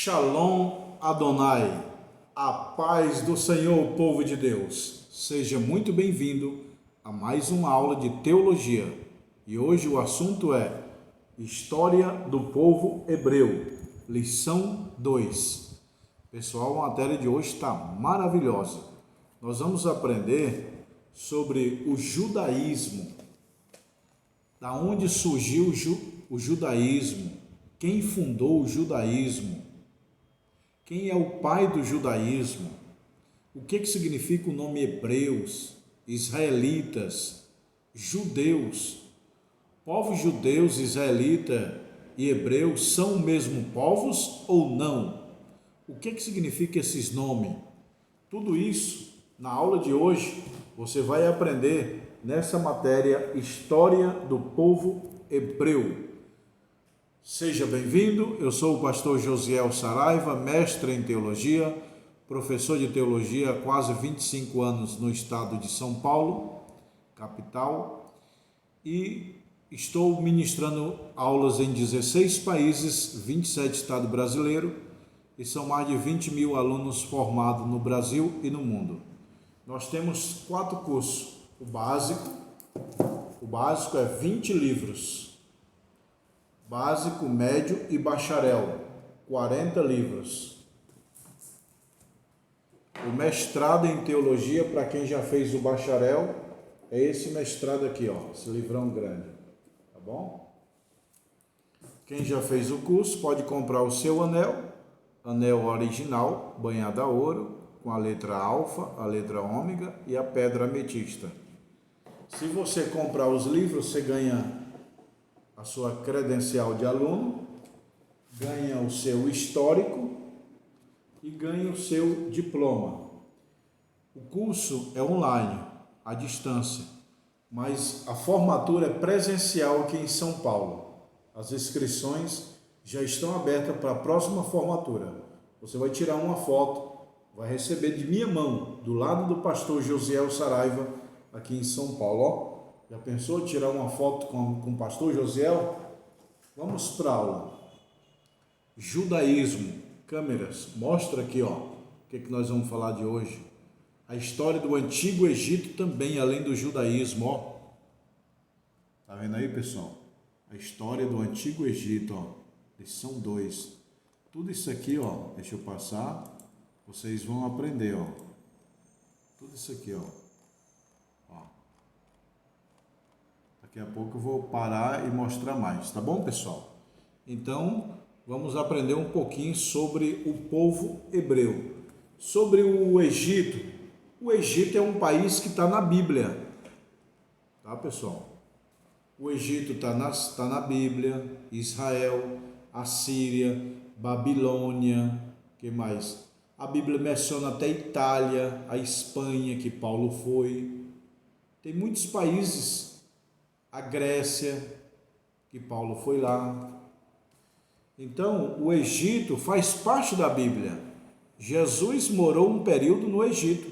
Shalom Adonai, a paz do Senhor, povo de Deus. Seja muito bem-vindo a mais uma aula de teologia. E hoje o assunto é História do Povo Hebreu, lição 2. Pessoal, a matéria de hoje está maravilhosa. Nós vamos aprender sobre o judaísmo, da onde surgiu o judaísmo, quem fundou o judaísmo, quem é o pai do judaísmo, o que significa o nome hebreus, israelitas, judeus. Povos judeus, israelita e hebreus são o mesmo povos ou não? O que significa esses nomes? Tudo isso, na aula de hoje, você vai aprender nessa matéria História do Povo Hebreu. Seja bem-vindo, eu sou o pastor Josiel Saraiva, mestre em teologia, professor de teologia há quase 25 anos no estado de São Paulo, capital, e estou ministrando aulas em 16 países, 27 estados brasileiros, e são mais de 20 mil alunos formados no Brasil e no mundo. Nós temos 4 cursos, o básico é 20 livros, básico, médio e bacharel, 40 livros. O mestrado em teologia, para quem já fez o bacharel, é esse mestrado aqui, ó, esse livrão grande, tá bom? Quem já fez o curso pode comprar o seu anel original, banhado a ouro, com a letra alfa, a letra ômega e a pedra ametista. Se você comprar os livros, você ganha a sua credencial de aluno, ganha o seu histórico e ganha o seu diploma. O curso é online, à distância, mas a formatura é presencial aqui em São Paulo. As inscrições já estão abertas para a próxima formatura. Você vai tirar uma foto, vai receber de minha mão, do lado do pastor Josiel Saraiva, aqui em São Paulo, ó. Já pensou tirar uma foto com o pastor Josiel? Vamos para a aula. Judaísmo. Câmeras, mostra aqui, ó, o que nós vamos falar de hoje. A história do Antigo Egito também, além do judaísmo, ó. Tá vendo aí, pessoal? A história do Antigo Egito, ó. Lição 2. Tudo isso aqui, ó, deixa eu passar. Vocês vão aprender, ó. Tudo isso aqui, ó. Daqui a pouco eu vou parar e mostrar mais, tá bom, pessoal? Então, vamos aprender um pouquinho sobre o povo hebreu. Sobre o Egito. O Egito é um país que está na Bíblia, tá, pessoal? O Egito está na Bíblia, Israel, Assíria, Babilônia, que mais? A Bíblia menciona até a Itália, a Espanha, que Paulo foi. Tem muitos países, a Grécia, que Paulo foi lá. Então, o Egito faz parte da Bíblia. Jesus morou um período no Egito.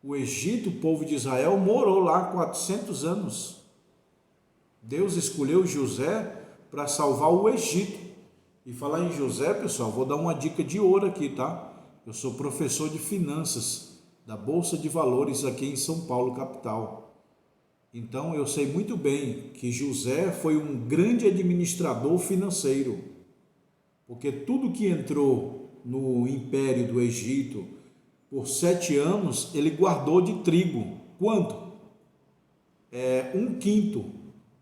O Egito, o povo de Israel, morou lá 400 anos. Deus escolheu José para salvar o Egito. E falar em José, pessoal, vou dar uma dica de ouro aqui, tá? Eu sou professor de finanças da Bolsa de Valores aqui em São Paulo, capital. Então, eu sei muito bem que José foi um grande administrador financeiro, porque tudo que entrou no império do Egito por 7 anos, ele guardou de trigo. Quanto? 1/5.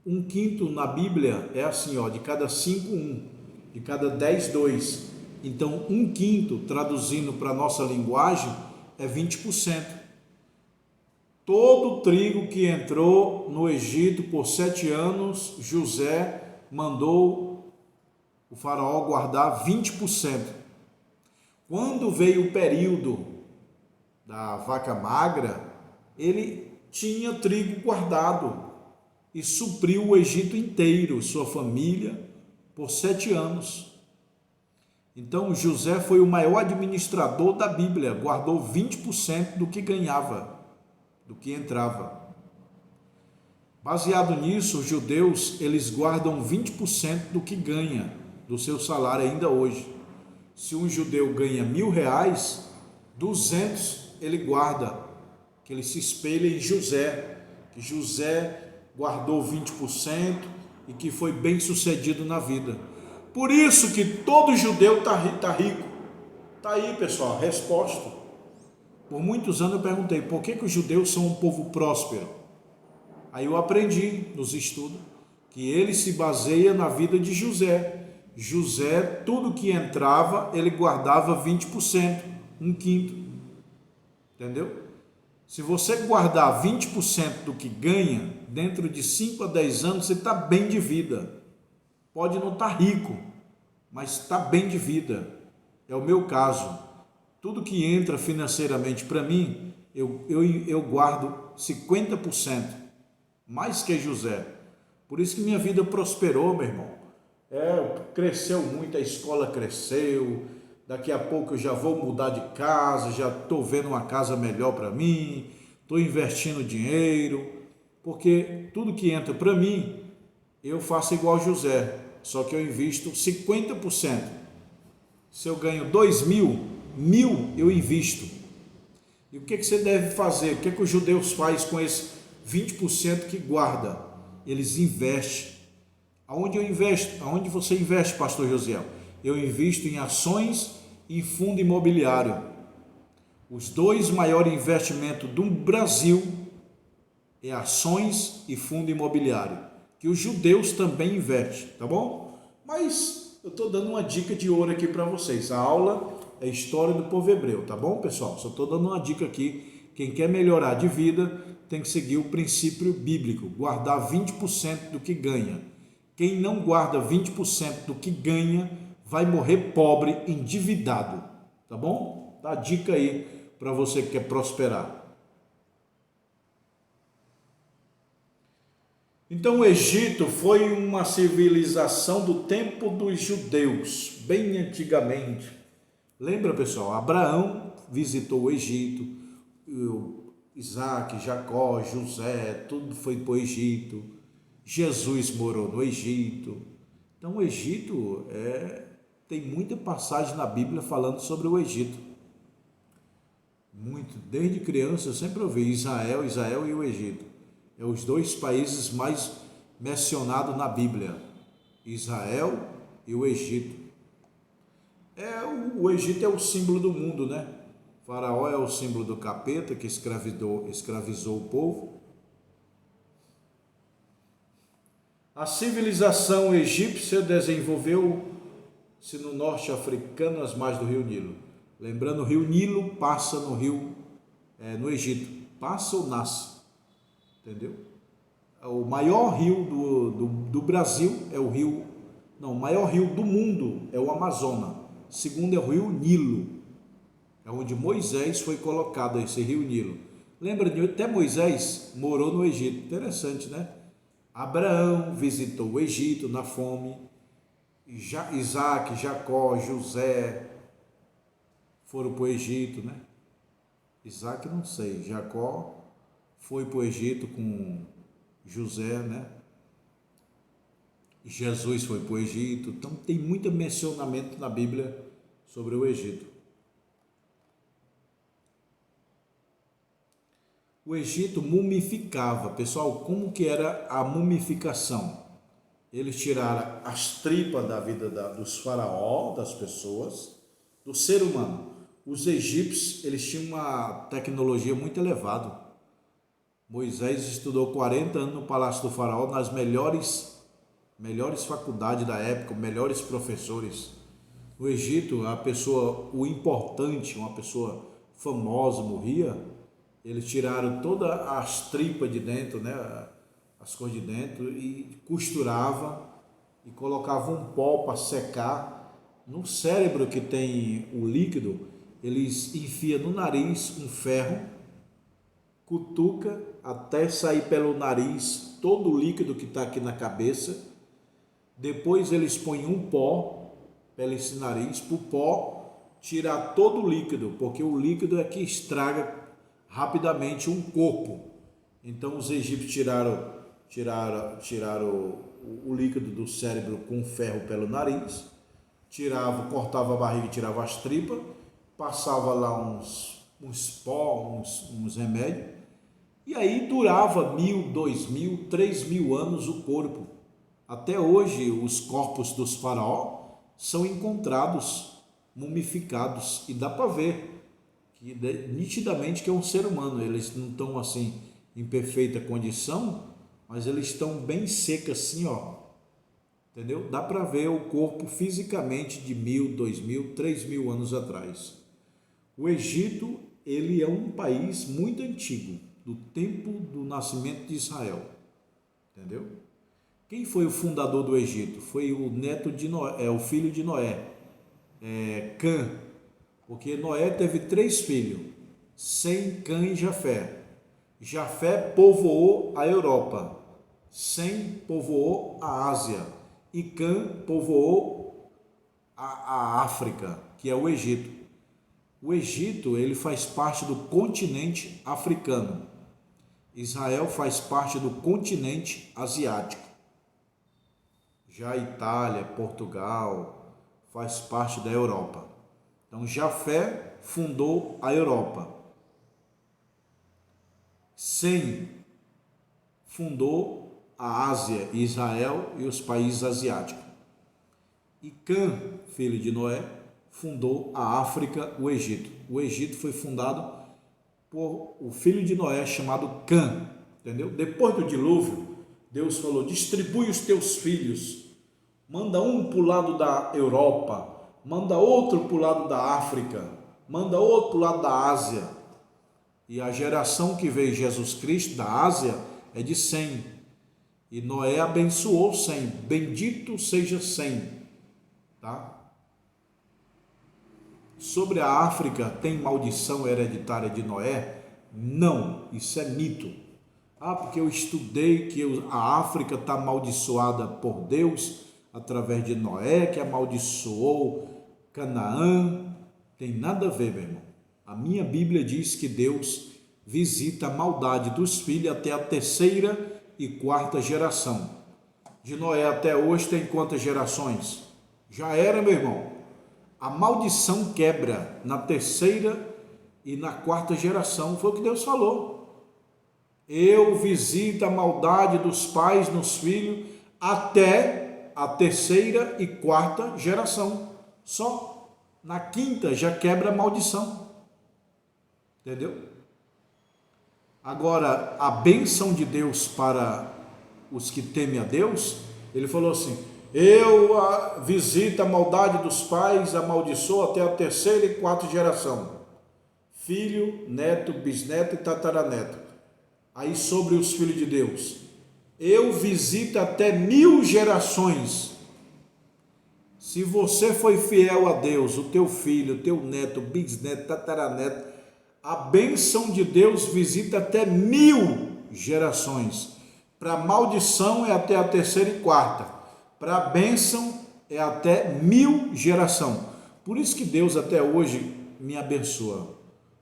1/5 na Bíblia é assim, ó, de cada 5, 1, de cada 10, 2. Então, 1/5, traduzindo para a nossa linguagem, é 20%. Todo o trigo que entrou no Egito por 7 anos, José mandou o faraó guardar 20%. Quando veio o período da vaca magra, ele tinha trigo guardado e supriu o Egito inteiro, sua família, por 7 anos. Então, José foi o maior administrador da Bíblia, guardou 20% do que ganhava, do que entrava. Baseado nisso, os judeus, eles guardam 20% do que ganha, do seu salário ainda hoje. Se um judeu ganha R$ 1.000, 200 ele guarda, que ele se espelha em José, que José guardou 20% e que foi bem sucedido na vida. Por isso que todo judeu está rico. Está aí, pessoal, a resposta. Por muitos anos eu perguntei, por que os judeus são um povo próspero? Aí eu aprendi nos estudos que ele se baseia na vida de José. José, tudo que entrava, ele guardava 20%, um quinto. Entendeu? Se você guardar 20% do que ganha, dentro de 5 a 10 anos, você está bem de vida. Pode não estar rico, mas está bem de vida. É o meu caso. Tudo que entra financeiramente para mim, eu guardo 50%, mais que José. Por isso que minha vida prosperou, meu irmão. Cresceu muito, a escola cresceu. Daqui a pouco eu já vou mudar de casa, já estou vendo uma casa melhor para mim, estou investindo dinheiro, porque tudo que entra para mim, eu faço igual José, só que eu invisto 50%. Se eu ganho 2.000, 1.000 eu invisto. E o que você deve fazer? O que os judeus fazem com esse 20% que guarda? Eles investem. Aonde eu investo? Aonde você investe, pastor Josiel? Eu invisto em ações e fundo imobiliário. Os dois maiores investimentos do Brasil é ações e fundo imobiliário, que os judeus também investem, tá bom? Mas eu estou dando uma dica de ouro aqui para vocês. A aula é história do povo hebreu, tá bom, pessoal? Só estou dando uma dica aqui. Quem quer melhorar de vida tem que seguir o princípio bíblico, guardar 20% do que ganha. Quem não guarda 20% do que ganha vai morrer pobre, endividado, tá bom? Dá a dica aí para você que quer prosperar. Então o Egito foi uma civilização do tempo dos judeus, bem antigamente. Lembra, pessoal? Abraão visitou o Egito, Isaac, Jacó, José, tudo foi para o Egito. Jesus morou no Egito. Então o Egito tem muita passagem na Bíblia falando sobre o Egito. Muito. Desde criança eu sempre ouvi Israel e o Egito. É os dois países mais mencionados na Bíblia. Israel e o Egito. O Egito é o símbolo do mundo, né? O faraó é o símbolo do capeta que escravizou o povo. A civilização egípcia desenvolveu-se no norte africano, às margens do rio Nilo. Lembrando, o rio Nilo passa no Egito. Passa ou nasce. Entendeu? O maior rio do Brasil é o rio... Não, o maior rio do mundo é o Amazonas. O segundo é o rio Nilo. É onde Moisés foi colocado, esse rio Nilo. Lembra de até Moisés morou no Egito. Interessante, né? Abraão visitou o Egito na fome, Isaac, Jacó, José foram para o Egito, né? Isaac não sei, Jacó foi para o Egito com José, né? Jesus foi para o Egito, então tem muito mencionamento na Bíblia sobre o Egito. O Egito mumificava. Pessoal, como que era a mumificação? Eles tiraram as tripas da vida dos faraós, das pessoas, do ser humano. Os egípcios, eles tinham uma tecnologia muito elevada. Moisés estudou 40 anos no palácio do faraó, nas melhores faculdades da época, melhores professores. No Egito, o importante, uma pessoa famosa morria, eles tiraram todas as tripas de dentro, né, as coisas de dentro, e costuravam e colocavam um pó para secar. No cérebro que tem o líquido, eles enfiam no nariz um ferro, cutuca até sair pelo nariz todo o líquido que está aqui na cabeça. Depois eles põem um pó pelo esse nariz, para o pó tirar todo o líquido, porque o líquido é que estraga rapidamente um corpo. Então os egípcios tiraram o líquido do cérebro com ferro pelo nariz, cortava a barriga e tirava as tripas, passava lá uns pó, uns remédios, e aí durava 1.000, 2.000, 3.000 anos o corpo. Até hoje os corpos dos faraós são encontrados mumificados e dá para ver que nitidamente que é um ser humano. Eles não estão assim em perfeita condição, mas eles estão bem secos assim, ó. Entendeu? Dá para ver o corpo fisicamente de 1.000, 2.000, 3.000 anos atrás. O Egito, ele é um país muito antigo, do tempo do nascimento de Israel. Entendeu? Quem foi o fundador do Egito? Foi o neto de Noé, o filho de Noé, Cã. Porque Noé teve 3 filhos, Sem, Cã e Jafé. Jafé povoou a Europa, Sem povoou a Ásia e Cã povoou a África, que é o Egito. O Egito, ele faz parte do continente africano. Israel faz parte do continente asiático. Já a Itália, Portugal, faz parte da Europa. Então, Jafé fundou a Europa. Sem fundou a Ásia, Israel e os países asiáticos. E Cã, filho de Noé, fundou a África, o Egito. O Egito foi fundado por o filho de Noé chamado Cã, entendeu? Depois do dilúvio, Deus falou: distribui os teus filhos, manda um para o lado da Europa, manda outro para o lado da África, manda outro para o lado da Ásia. E a geração que veio Jesus Cristo da Ásia é de Sem. E Noé abençoou Sem. Bendito seja Sem. Tá? Sobre a África, tem maldição hereditária de Noé? Não, isso é mito. Porque eu estudei que a África está amaldiçoada por Deus através de Noé, que amaldiçoou Canaã. Tem nada a ver, meu irmão. A minha Bíblia diz que Deus visita a maldade dos filhos até a 3ª e 4ª geração. De Noé até hoje tem quantas gerações? Já era, meu irmão. A maldição quebra na 3ª e na 4ª geração. Foi o que Deus falou. Eu visito a maldade dos pais nos filhos até a 3ª e 4ª geração. Só na 5ª já quebra a maldição. Entendeu? Agora, a bênção de Deus para os que temem a Deus, ele falou assim: eu visito a maldade dos pais, amaldiçoo até a 3ª e 4ª geração. Filho, neto, bisneto e tataraneto. Aí sobre os filhos de Deus, eu visito até 1.000 gerações. Se você foi fiel a Deus, o teu filho, o teu neto, bisneto, tataraneto, a bênção de Deus visita até 1.000 gerações. Para maldição é até a 3ª e 4ª. Para a bênção é até 1.000 geração. Por isso que Deus até hoje me abençoa.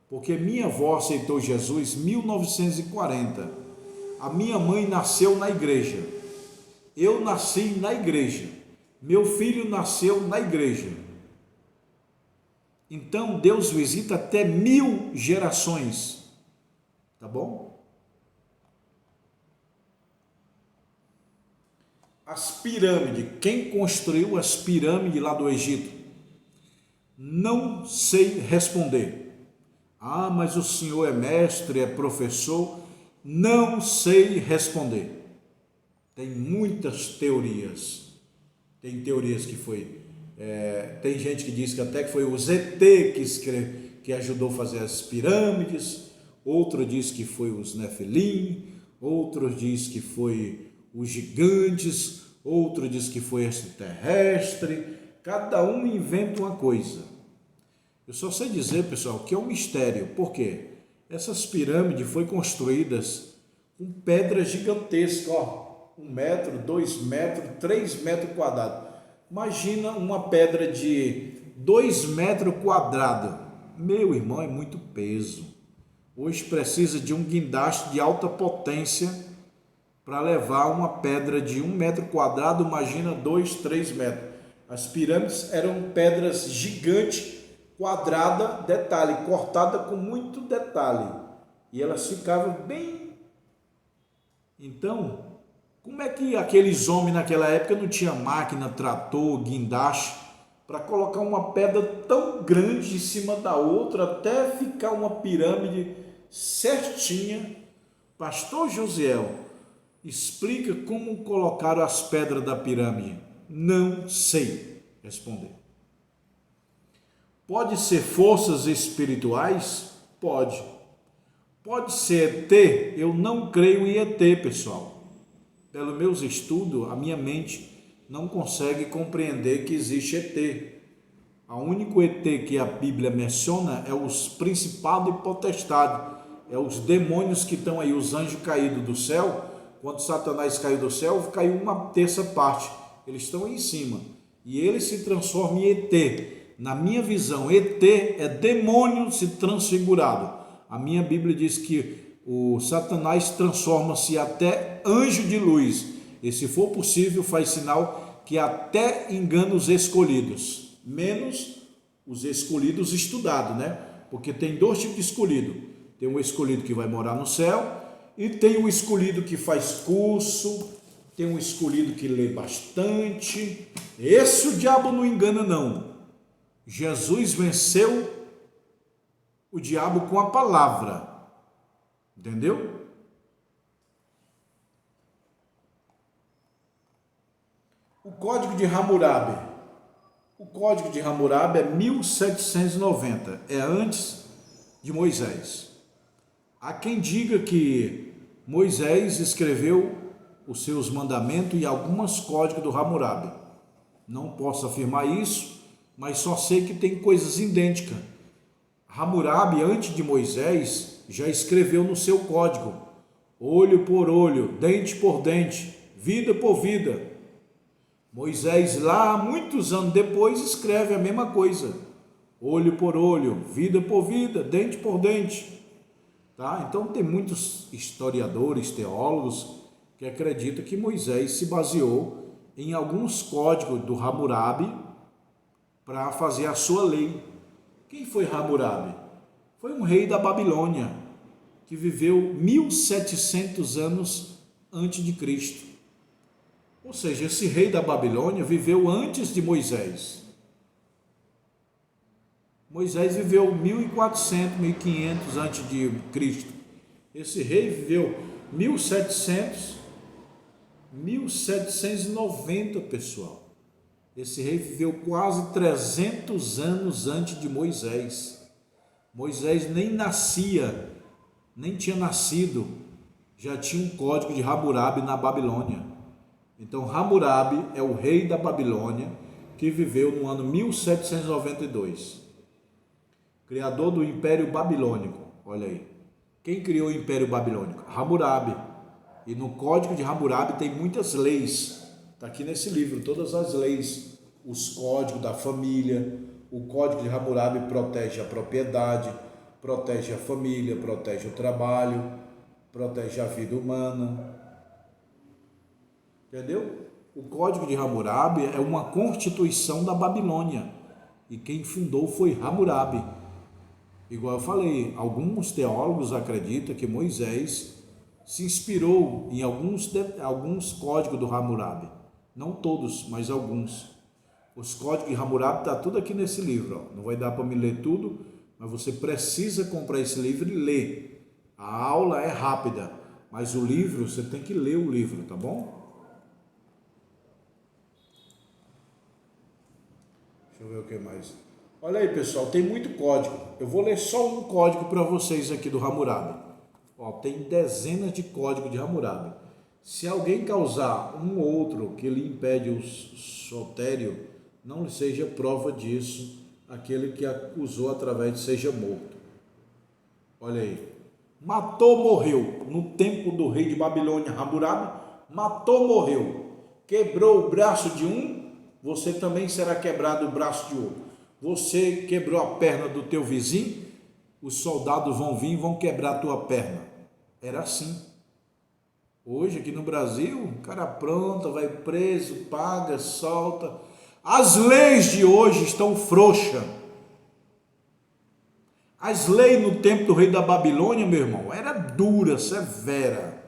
Porque minha avó aceitou Jesus em 1940. A minha mãe nasceu na igreja. Eu nasci na igreja. Meu filho nasceu na igreja. Então Deus visita até 1.000 gerações. Tá bom? As pirâmides. Quem construiu as pirâmides lá do Egito? Não sei responder. Mas o senhor é mestre, é professor. Não sei responder. Tem muitas teorias. Tem teorias que foi... tem gente que diz que até que foi o ZT que ajudou a fazer as pirâmides. Outro diz que foi os Nefilim. Outro diz que foi os gigantes. Outro diz que foi extraterrestre. Cada um inventa uma coisa. Eu só sei dizer, pessoal, que é um mistério. Por quê? Essas pirâmides foram construídas com pedras gigantescas, ó. 1 metro, 2 metros, 3 metros quadrados. Imagina uma pedra de 2 metros quadrados. Meu irmão, é muito peso. Hoje precisa de um guindaste de alta potência para levar uma pedra de 1 metro quadrado. Imagina 2, 3 metros. As pirâmides eram pedras gigantes, quadrada, detalhe, cortada com muito detalhe. E elas ficavam bem... Então, como é que aqueles homens naquela época não tinham máquina, trator, guindaste, para colocar uma pedra tão grande em cima da outra, até ficar uma pirâmide certinha? Pastor Josiel, explica como colocaram as pedras da pirâmide. Não sei responder. Pode ser forças espirituais? Pode. Pode ser ET? Eu não creio em ET, pessoal. Pelos meus estudos, a minha mente não consegue compreender que existe ET. O único ET que a Bíblia menciona é os principados e potestades, é os demônios que estão aí, os anjos caídos do céu. Quando Satanás caiu do céu, caiu uma terça parte. Eles estão aí em cima e ele se transforma em ET. Na minha visão, ET é demônio se transfigurado. A minha Bíblia diz que o Satanás transforma-se até anjo de luz. E se for possível, faz sinal que até engana os escolhidos, menos os escolhidos estudados, né? Porque tem dois tipos de escolhido. Tem um escolhido que vai morar no céu e tem um escolhido que faz curso, tem um escolhido que lê bastante. Esse o diabo não engana, não. Jesus venceu o diabo com a palavra, entendeu? O código de Hammurabi. O código de Hammurabi é 1790, é antes de Moisés. Há quem diga que Moisés escreveu os seus mandamentos e alguns códigos do Hammurabi. Não posso afirmar isso, mas só sei que tem coisas idênticas. Hammurabi, antes de Moisés, já escreveu no seu código: olho por olho, dente por dente, vida por vida. Moisés, lá muitos anos depois, escreve a mesma coisa: olho por olho, vida por vida, dente por dente. Tá? Então tem muitos historiadores, teólogos que acreditam que Moisés se baseou em alguns códigos do Hammurabi para fazer a sua lei. Quem foi Hammurabi? Foi um rei da Babilônia que viveu 1700 anos antes de Cristo. Ou seja, esse rei da Babilônia viveu antes de Moisés. Moisés viveu 1400, 1500 antes de Cristo. Esse rei viveu 1790, pessoal. Esse rei viveu quase 300 anos antes de Moisés. Moisés nem nascia, nem tinha nascido, já tinha um código de Hammurabi na Babilônia. Então Hammurabi é o rei da Babilônia que viveu no ano 1792. Criador do Império Babilônico. Olha aí. Quem criou o Império Babilônico? Hammurabi. E no código de Hammurabi tem muitas leis. Está aqui nesse livro, todas as leis, os códigos da família. O código de Hammurabi protege a propriedade, protege a família, protege o trabalho, protege a vida humana. Entendeu? O código de Hammurabi é uma constituição da Babilônia. E quem fundou foi Hammurabi. Igual eu falei, alguns teólogos acreditam que Moisés se inspirou em alguns códigos do Hammurabi. Não todos, mas alguns. Os códigos de Hammurabi está tudo aqui nesse livro. Ó. Não vai dar para me ler tudo, mas você precisa comprar esse livro e ler. A aula é rápida, mas o livro, você tem que ler o livro, tá bom? Deixa eu ver o que mais. Olha aí, pessoal, tem muito código. Eu vou ler só um código para vocês aqui do Hammurabi. Ó, tem dezenas de códigos de Hammurabi. Se alguém causar um ou outro que lhe impede o soltério, não lhe seja prova disso aquele que acusou através de seja morto. Olha aí. Matou, morreu. No tempo do rei de Babilônia, Hammurabi, matou, morreu. Quebrou o braço de um, você também será quebrado o braço de outro. Você quebrou a perna do teu vizinho, os soldados vão vir e vão quebrar a tua perna. Era assim. Hoje, aqui no Brasil, o cara apronta, vai preso, paga, solta. As leis de hoje estão frouxas. As leis no tempo do rei da Babilônia, meu irmão, era dura, severa,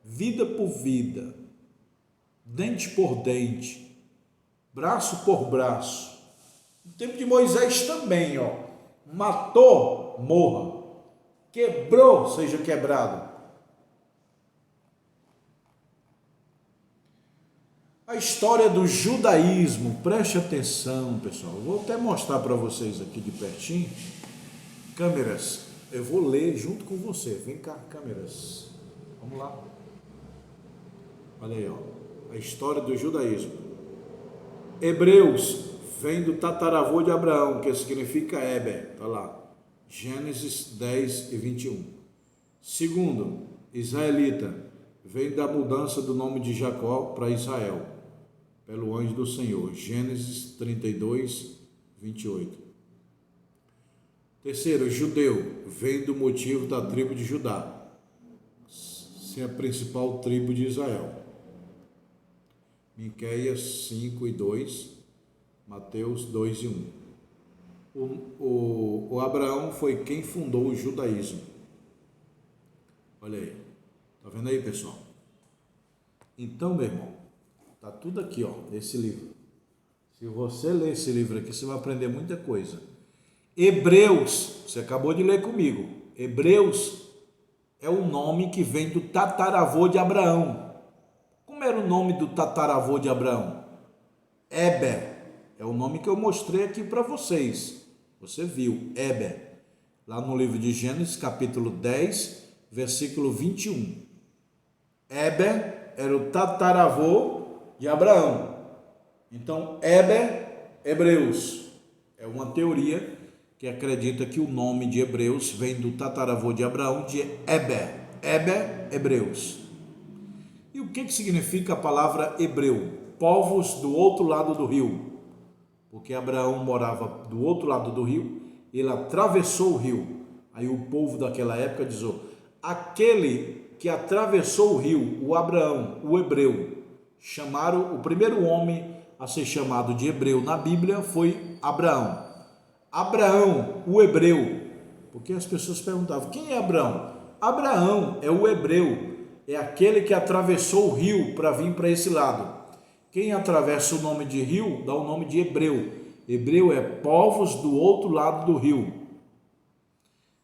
vida por vida, dente por dente, braço por braço. No tempo de Moisés também, matou, morra, quebrou, seja quebrado. A história do judaísmo, preste atenção, pessoal. Eu vou até mostrar para vocês aqui de pertinho. Câmeras, eu vou ler junto com você. Vem cá, câmeras. Vamos lá. Olha aí, a história do judaísmo. Hebreus vem do tataravô de Abraão, que significa Eber. Está lá. Gênesis 10 e 21. Segundo, israelita, vem da mudança do nome de Jacó para Israel, pelo anjo do Senhor. Gênesis 32, 28. Terceiro, judeu, vem do motivo da tribo de Judá, ser a principal tribo de Israel. Miqueias 5 e 2, Mateus 2 e 1. O Abraão foi quem fundou o judaísmo. Olha aí, tá vendo aí, pessoal? Então, meu irmão, tá tudo aqui, nesse livro. Se você ler esse livro aqui, você vai aprender muita coisa. Hebreus, você acabou de ler comigo. Hebreus é o nome que vem do tataravô de Abraão. Como era o nome do tataravô de Abraão? Eber. É o nome que eu mostrei aqui para vocês. Você viu, Eber. Lá no livro de Gênesis, capítulo 10, versículo 21. Eber era o tataravô de Abraão. Então, Eber, Hebreus. É uma teoria que acredita que o nome de Hebreus vem do tataravô de Abraão, de Eber. Eber, Hebreus. E o que significa a palavra hebreu? Povos do outro lado do rio. Porque Abraão morava do outro lado do rio, ele atravessou o rio. Aí o povo daquela época dizia, aquele que atravessou o rio, o Abraão, o hebreu, chamaram o primeiro homem a ser chamado de hebreu na Bíblia foi Abraão. Abraão, o hebreu, porque as pessoas perguntavam, quem é Abraão? Abraão é o hebreu, é aquele que atravessou o rio para vir para esse lado. Quem atravessa o nome de rio, dá o nome de hebreu. Hebreu é povos do outro lado do rio.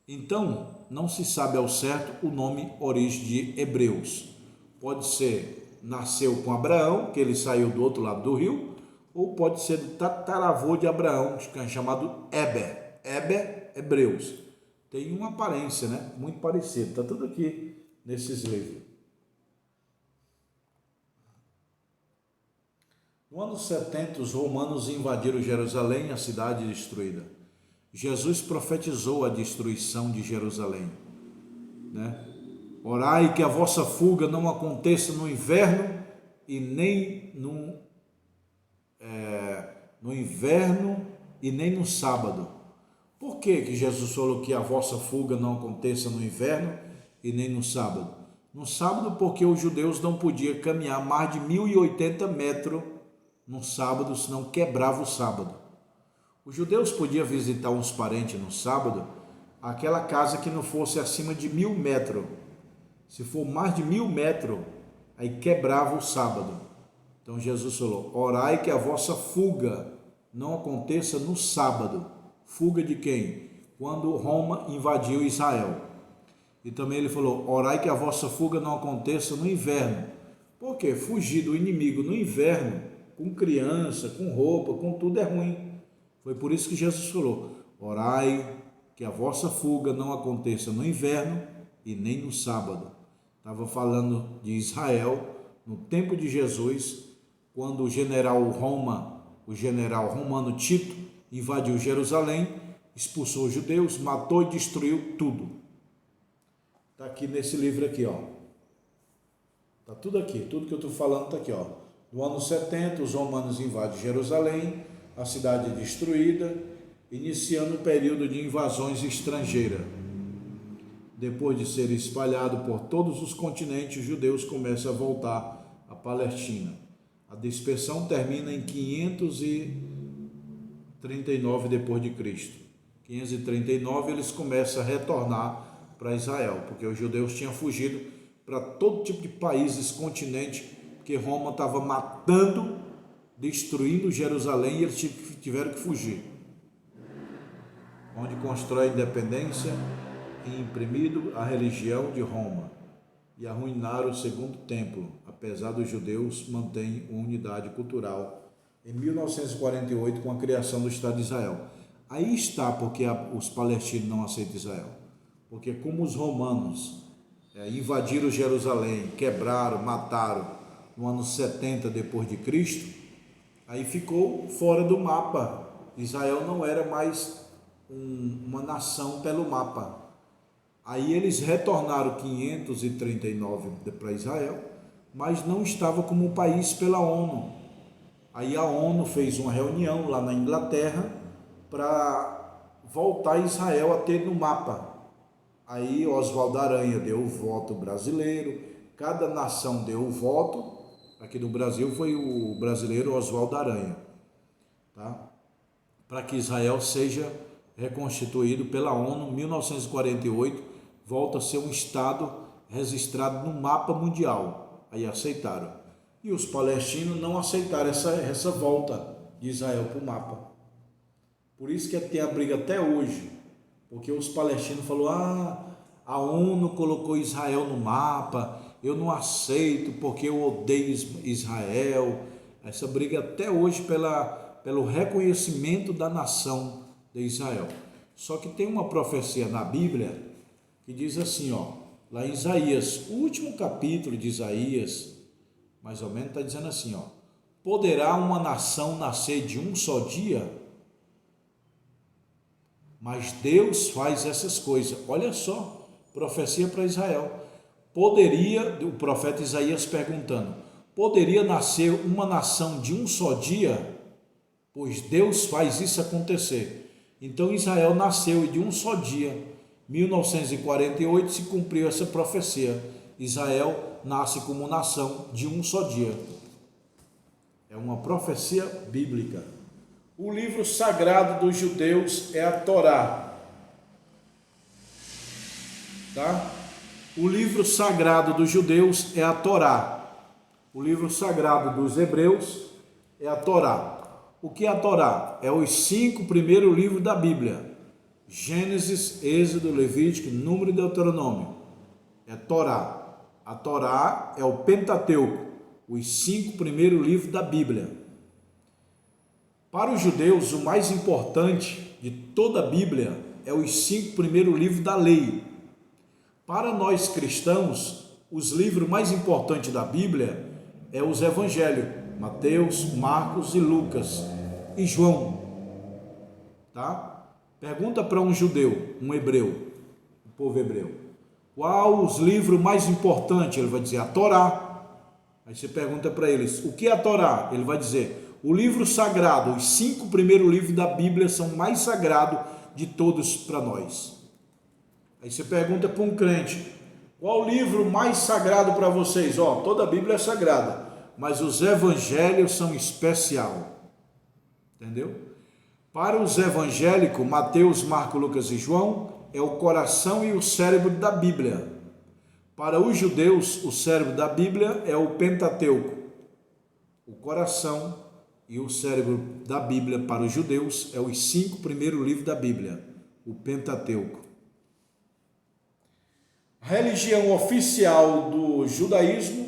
Então, não se sabe ao certo o nome origem de Hebreus. Pode ser, nasceu com Abraão, que ele saiu do outro lado do rio, ou pode ser do tataravô de Abraão, chamado Eber. Eber, Hebreus. Tem uma aparência, muito parecida. Está tudo aqui nesses livros. No ano 70, os romanos invadiram Jerusalém, a cidade destruída. Jesus profetizou a destruição de Jerusalém. Orai que a vossa fuga não aconteça no inverno e nem no sábado. Por que Jesus falou que a vossa fuga não aconteça no inverno e nem no sábado? No sábado, porque os judeus não podiam caminhar mais de 1.080 metros no sábado, senão quebrava o sábado. Os judeus podiam visitar uns parentes no sábado, aquela casa que não fosse acima de 1.000 metros. Se for mais de 1.000 metros, aí quebrava o sábado. Então Jesus falou, orai que a vossa fuga não aconteça no sábado. Fuga de quem? Quando Roma invadiu Israel. E também ele falou, orai que a vossa fuga não aconteça no inverno. Por quê? Fugir do inimigo no inverno, com criança, com roupa, com tudo é ruim. Foi por isso que Jesus falou, orai que a vossa fuga não aconteça no inverno e nem no sábado. Estava falando de Israel no tempo de Jesus, quando o general romano Tito invadiu Jerusalém, expulsou os judeus, matou e destruiu tudo. Está aqui nesse livro aqui, Está tudo aqui, tudo que eu estou falando está aqui, No ano 70, os romanos invadem Jerusalém, a cidade é destruída, iniciando o período de invasões estrangeiras. Depois de ser espalhado por todos os continentes, os judeus começam a voltar à Palestina. A A dispersão termina em 539 depois de Cristo. 539 eles começam a retornar para Israel, porque os judeus tinham fugido para todo tipo de países, continente, porque Roma estava matando, destruindo Jerusalém, e eles tiveram que fugir. Onde constrói a independência e imprimido a religião de Roma, e arruinaram o segundo templo, apesar dos judeus manterem uma unidade cultural em 1948 com a criação do Estado de Israel. Aí está porque os palestinos não aceitam Israel, porque como os romanos invadiram Jerusalém, quebraram, mataram no ano 70 depois de Cristo, aí ficou fora do mapa. Israel não era mais uma nação pelo mapa. Aí eles retornaram 539 para Israel, mas não estava como país pela ONU. Aí a ONU fez uma reunião lá na Inglaterra para voltar Israel a ter no mapa. Aí Oswaldo Aranha deu o voto brasileiro, cada nação deu o voto. Aqui no Brasil foi o brasileiro Oswaldo Aranha, tá? Para que Israel seja reconstituído pela ONU. Em 1948 volta a ser um estado registrado no mapa mundial. Aí aceitaram. E os palestinos não aceitaram essa volta de Israel para o mapa. Por isso que tem a briga até hoje, porque os palestinos falaram: a ONU colocou Israel no mapa, eu não aceito porque eu odeio Israel. Essa briga até hoje pelo reconhecimento da nação de Israel. Só que tem uma profecia na Bíblia que diz assim, lá em Isaías, o último capítulo de Isaías, mais ou menos, está dizendo assim, poderá uma nação nascer de um só dia? Mas Deus faz essas coisas. Olha só, profecia para Israel. Poderia, o profeta Isaías perguntando, poderia nascer uma nação de um só dia? Pois Deus faz isso acontecer. Então Israel nasceu de um só dia. 1948 se cumpriu essa profecia. Israel nasce como nação de um só dia. É uma profecia bíblica. O livro sagrado dos judeus é a Torá. Tá? O livro sagrado dos judeus é a Torá. O livro sagrado dos hebreus é a Torá. O que é a Torá? É os 5 primeiros livros da Bíblia. Gênesis, Êxodo, Levítico, Número e Deuteronômio. É Torá. A Torá é o Pentateuco, os 5 primeiros livros da Bíblia. Para os judeus, o mais importante de toda a Bíblia é os 5 primeiros livros da lei. Para nós cristãos, os livros mais importantes da Bíblia é os Evangelhos, Mateus, Marcos e Lucas e João. Tá? Pergunta para um judeu, um hebreu, o povo hebreu, qual os livros mais importantes? Ele vai dizer a Torá. Aí você pergunta para eles, o que é a Torá? Ele vai dizer, o livro sagrado, os 5 primeiros livros da Bíblia são mais sagrados de todos para nós. Aí você pergunta para um crente, qual o livro mais sagrado para vocês? Toda a Bíblia é sagrada, mas os evangelhos são especial. Entendeu? Para os evangélicos, Mateus, Marcos, Lucas e João é o coração e o cérebro da Bíblia. Para os judeus, o cérebro da Bíblia é o Pentateuco. O coração e o cérebro da Bíblia para os judeus é os 5 primeiros livros da Bíblia, o Pentateuco. A religião oficial do judaísmo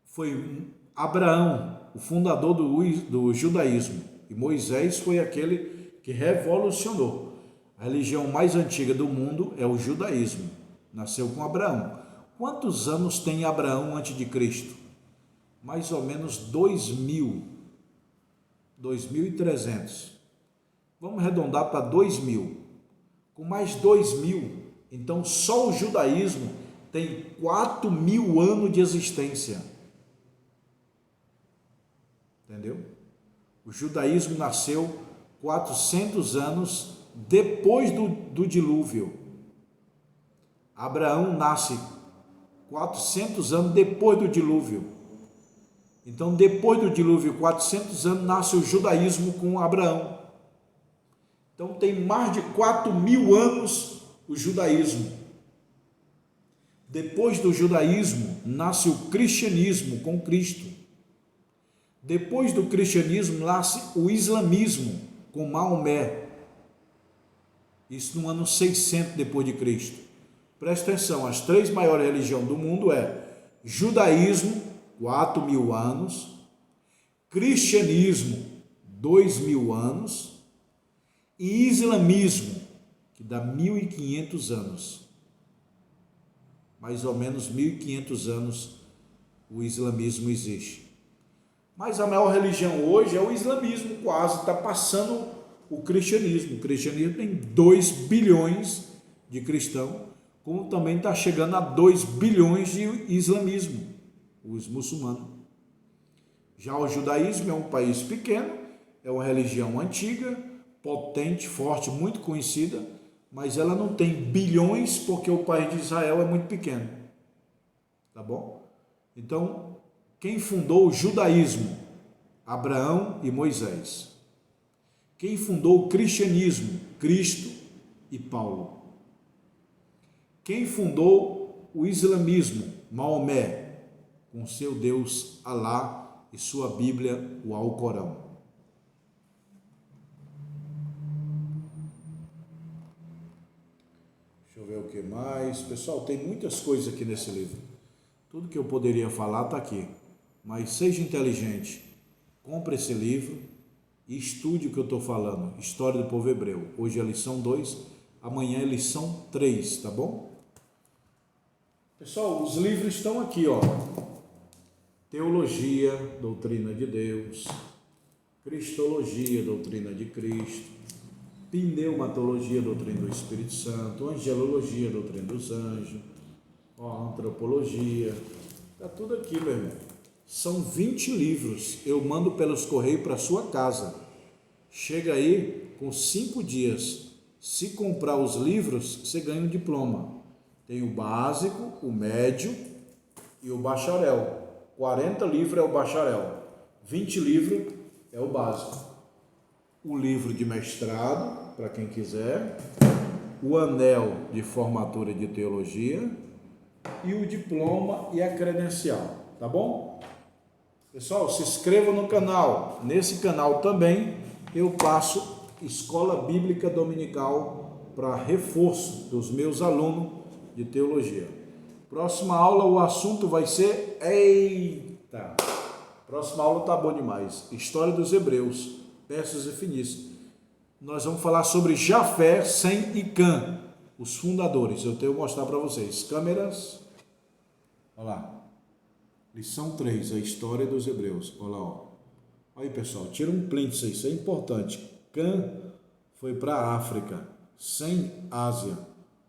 foi Abraão, o fundador do judaísmo, e Moisés foi aquele que revolucionou. A religião mais antiga do mundo é o judaísmo, nasceu com Abraão. Quantos anos tem Abraão antes de Cristo? Mais ou menos 2.300. Vamos arredondar para 2.000. Com mais 2.000, então só o judaísmo tem 4.000 anos de existência. Entendeu? O judaísmo nasceu 400 anos depois do dilúvio. Abraão nasce 400 anos depois do dilúvio. Então, depois do dilúvio, 400 anos, nasce o judaísmo com Abraão. Então, tem mais de 4.000 anos o judaísmo. Depois do judaísmo, nasce o cristianismo com Cristo. Depois do cristianismo, nasce o islamismo com Maomé. Isso no ano 600 depois de Cristo. Presta atenção, as três maiores religiões do mundo é judaísmo, 4.000 anos, cristianismo, 2.000 anos, e islamismo, que dá 1.500 anos. Mais ou menos 1.500 anos o islamismo existe. Mas a maior religião hoje é o islamismo, quase está passando o cristianismo. O cristianismo tem 2 bilhões de cristãos, como também está chegando a 2 bilhões de islamismo, os muçulmanos. Já o judaísmo é um país pequeno, é uma religião antiga, potente, forte, muito conhecida, mas ela não tem bilhões porque o país de Israel é muito pequeno. Tá bom? Então, quem fundou o judaísmo? Abraão e Moisés. Quem fundou o cristianismo? Cristo e Paulo. Quem fundou o islamismo? Maomé, com seu Deus Alá e sua Bíblia, o Alcorão. Deixa eu ver o que mais. Pessoal, tem muitas coisas aqui nesse livro. Tudo que eu poderia falar está aqui. Mas seja inteligente. Compre esse livro e estude o que eu estou falando. História do povo hebreu. Hoje é a lição 2, amanhã é a lição 3, tá bom? Pessoal, os livros estão aqui, ó. Teologia, doutrina de Deus. Cristologia, doutrina de Cristo. Pneumatologia, doutrina do Espírito Santo. Angelologia, doutrina dos anjos. Ó, antropologia. Tá tudo aqui, meu irmão. São 20 livros. Eu mando pelos correios para sua casa. Chega aí com 5 dias. Se comprar os livros, você ganha um diploma. Tem o básico, o médio e o bacharel. 40 livros é o bacharel. 20 livros é o básico. O livro de mestrado, para quem quiser. O anel de formatura de teologia. E o diploma e a credencial. Tá bom? Pessoal, se inscreva no canal. Nesse canal também eu passo escola bíblica dominical para reforço dos meus alunos de teologia. Próxima aula o assunto vai ser... Eita! Próxima aula tá bom demais. História dos Hebreus, Persas e Fenícios. Nós vamos falar sobre Jafé, Sem e Cã, os fundadores. Eu tenho que mostrar para vocês. Câmeras. Olha lá. Lição 3, a história dos Hebreus. Olha lá, ó. Aí, pessoal, tira um print isso é importante. Cã foi para a África, Sem, Ásia,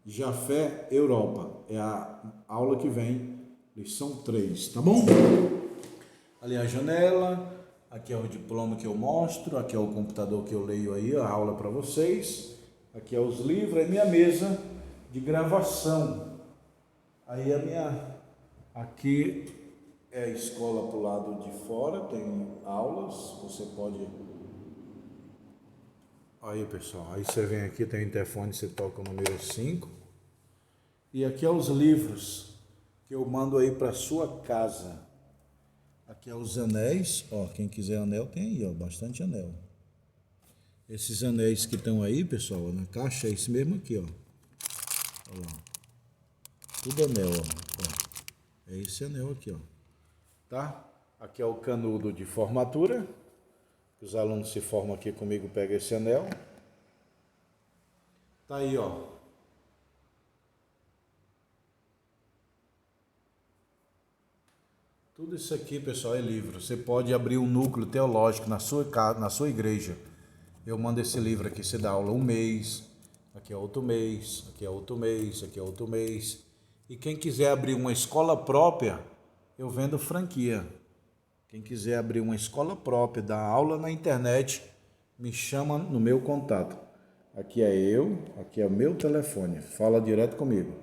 Jafé, Europa. É a aula que vem, lição 3, tá bom? Ali a janela, aqui é o diploma que eu mostro, aqui é o computador que eu leio aí, a aula para vocês. Aqui é os livros, é minha mesa de gravação. Aí a minha... Aqui é a escola para o lado de fora, tem aulas, você pode... Aí, pessoal, aí você vem aqui, tem o interfone, você toca o número 5. E aqui é os livros que eu mando aí para sua casa. Aqui é os anéis, ó, quem quiser anel tem aí, ó, bastante anel. Esses anéis que estão aí, pessoal, na caixa, é esse mesmo aqui, ó. Olha lá. Tudo anel, ó. É esse anel aqui, ó. Tá? Aqui é o canudo de formatura. Os alunos se formam aqui comigo, pegam esse anel. Tá aí, ó. Tudo isso aqui, pessoal, é livro. Você pode abrir um núcleo teológico na sua casa, na sua igreja. Eu mando esse livro aqui, você dá aula um mês. Aqui é outro mês, aqui é outro mês, aqui é outro mês. E quem quiser abrir uma escola própria, eu vendo franquia. Quem quiser abrir uma escola própria, dar aula na internet, me chama no meu contato. Aqui é eu, aqui é o meu telefone. Fala direto comigo.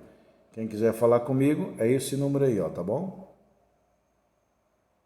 Quem quiser falar comigo, é esse número aí, ó, tá bom?